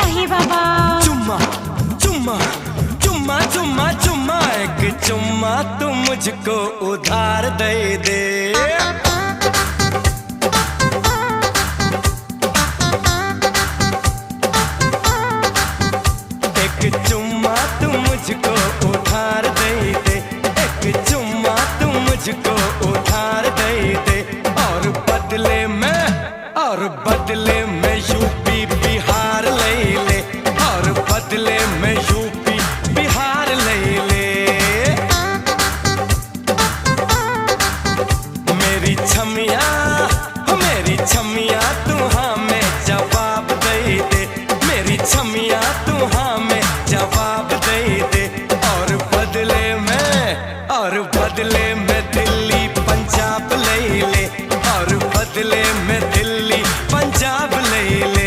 चाहिए बाबा? चुम्मा चुम्मा चुम्मा चुम्मा चुम्मा, एक चुम्मा तू मुझको उधार दे दे। एक चुम्मा तू मुझको उधार दे दे, एक चुम्मा तू मुझको उधार दे दे। और बदले में यूपी बिहार ले ले, और बदले में यूपी बिहार ले ले। मेरी छमिया तू हाँ में जवाब दे दे, मेरी छमिया तू हाँ